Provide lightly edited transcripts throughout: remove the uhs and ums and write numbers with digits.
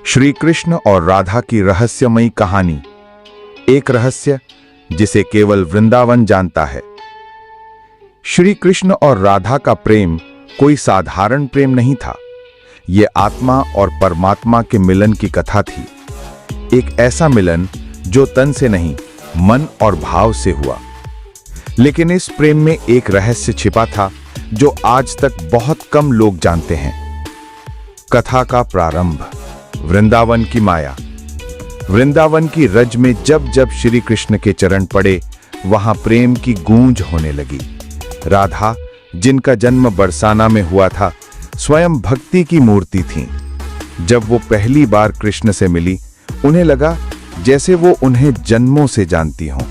श्री कृष्ण और राधा की रहस्यमयी कहानी। एक रहस्य जिसे केवल वृंदावन जानता है। श्री कृष्ण और राधा का प्रेम कोई साधारण प्रेम नहीं था। यह आत्मा और परमात्मा के मिलन की कथा थी। एक ऐसा मिलन जो तन से नहीं, मन और भाव से हुआ। लेकिन इस प्रेम में एक रहस्य छिपा था जो आज तक बहुत कम लोग जानते हैं। कथा का प्रारंभ वृंदावन की माया। वृंदावन की रज में जब जब श्री कृष्ण के चरण पड़े, वहां प्रेम की गूंज होने लगी। राधा, जिनका जन्म बरसाना में हुआ था, स्वयं भक्ति की मूर्ति थीं। जब वो पहली बार कृष्ण से मिली, उन्हें लगा जैसे वो उन्हें जन्मों से जानती हों।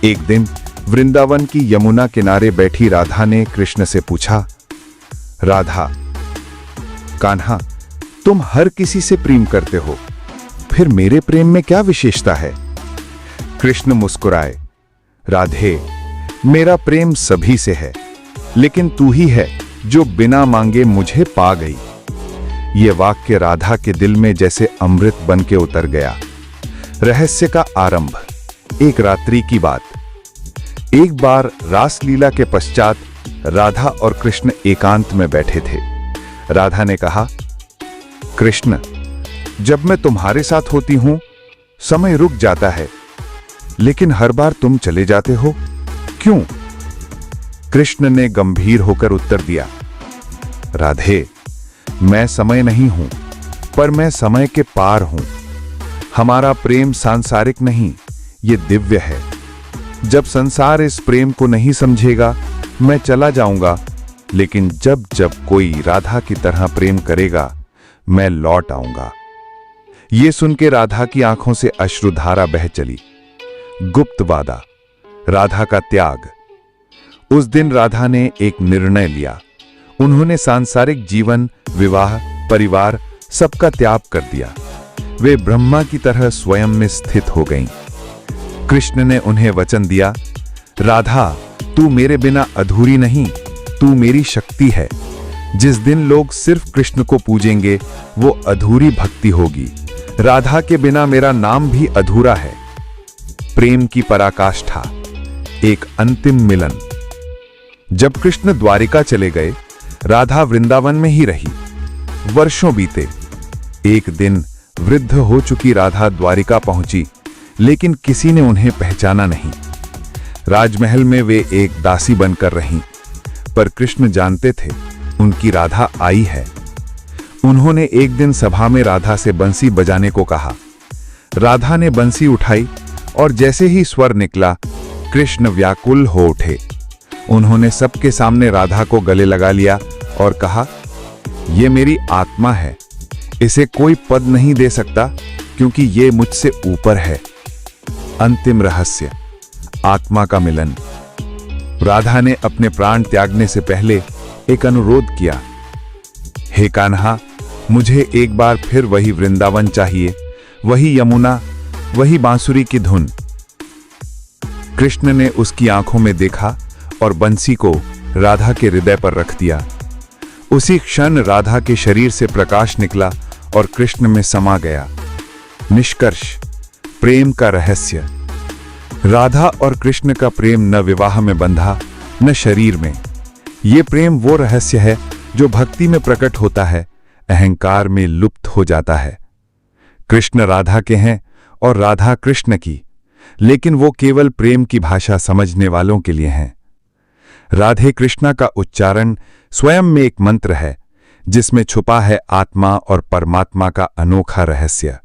एक दिन वृंदावन की यमुना किनारे बैठी राधा ने कृष्ण से पूछा, राधा, कान्हा, तुम हर किसी से प्रेम करते हो, फिर मेरे प्रेम में क्या विशेषता है? कृष्ण मुस्कुराए, राधे, मेरा प्रेम सभी से है, लेकिन तू ही है जो बिना मांगे मुझे पा गई। यह वाक्य राधा के दिल में जैसे अमृत बन के उतर गया। रहस्य का आरंभ। एक रात्रि की बात। एक बार रासलीला के पश्चात राधा और कृष्ण एकांत में बैठे थे। राधा ने कहा, कृष्ण, जब मैं तुम्हारे साथ होती हूं, समय रुक जाता है, लेकिन हर बार तुम चले जाते हो, क्यों? कृष्ण ने गंभीर होकर उत्तर दिया, राधे, मैं समय नहीं हूं, पर मैं समय के पार हूं। हमारा प्रेम सांसारिक नहीं, ये दिव्य है। जब संसार इस प्रेम को नहीं समझेगा, मैं चला जाऊंगा, लेकिन जब जब कोई राधा की तरह प्रेम करेगा, मैं लौट आऊंगा। ये सुन के राधा की आंखों से अश्रुधारा बह चली। गुप्त वादा, राधा का त्याग। उस दिन राधा ने एक निर्णय लिया। उन्होंने सांसारिक जीवन, विवाह, परिवार, सबका त्याग कर दिया। वे ब्रह्मा की तरह स्वयं में स्थित हो गईं। कृष्ण ने उन्हें वचन दिया, राधा, तू मेरे बिना अधूरी नहीं, तू मेरी शक्ति है। जिस दिन लोग सिर्फ कृष्ण को पूजेंगे, वो अधूरी भक्ति होगी। राधा के बिना मेरा नाम भी अधूरा है। प्रेम की पराकाष्ठा। एक अंतिम मिलन। जब कृष्ण द्वारिका चले गए, राधा वृंदावन में ही रही। वर्षों बीते। एक दिन वृद्ध हो चुकी राधा द्वारिका पहुंची, लेकिन किसी ने उन्हें पहचाना नहीं। राजमहल में वे एक दासी बनकर रहीं, पर कृष्ण जानते थे उनकी राधा आई है। उन्होंने एक दिन सभा में राधा से बंसी बजाने को कहा। राधा ने बंसी उठाई और जैसे ही स्वर निकला, कृष्ण व्याकुल हो उठे। उन्होंने सबके सामने राधा को गले लगा लिया और कहा, यह मेरी आत्मा है, इसे कोई पद नहीं दे सकता, क्योंकि यह मुझसे ऊपर है। अंतिम रहस्य, आत्मा का मिलन। राधा ने अपने प्राण त्यागने से पहले एक अनुरोध किया, हे कान्हा, मुझे एक बार फिर वही वृंदावन चाहिए, वही यमुना, वही बांसुरी की धुन। कृष्ण ने उसकी आंखों में देखा और बंसी को राधा के हृदय पर रख दिया। उसी क्षण राधा के शरीर से प्रकाश निकला और कृष्ण में समा गया। निष्कर्ष, प्रेम का रहस्य। राधा और कृष्ण का प्रेम न विवाह में बंधा, न शरीर में। ये प्रेम वो रहस्य है जो भक्ति में प्रकट होता है, अहंकार में लुप्त हो जाता है। कृष्ण राधा के हैं और राधा कृष्ण की, लेकिन वो केवल प्रेम की भाषा समझने वालों के लिए हैं। राधे कृष्णा का उच्चारण स्वयं में एक मंत्र है, जिसमें छुपा है आत्मा और परमात्मा का अनोखा रहस्य।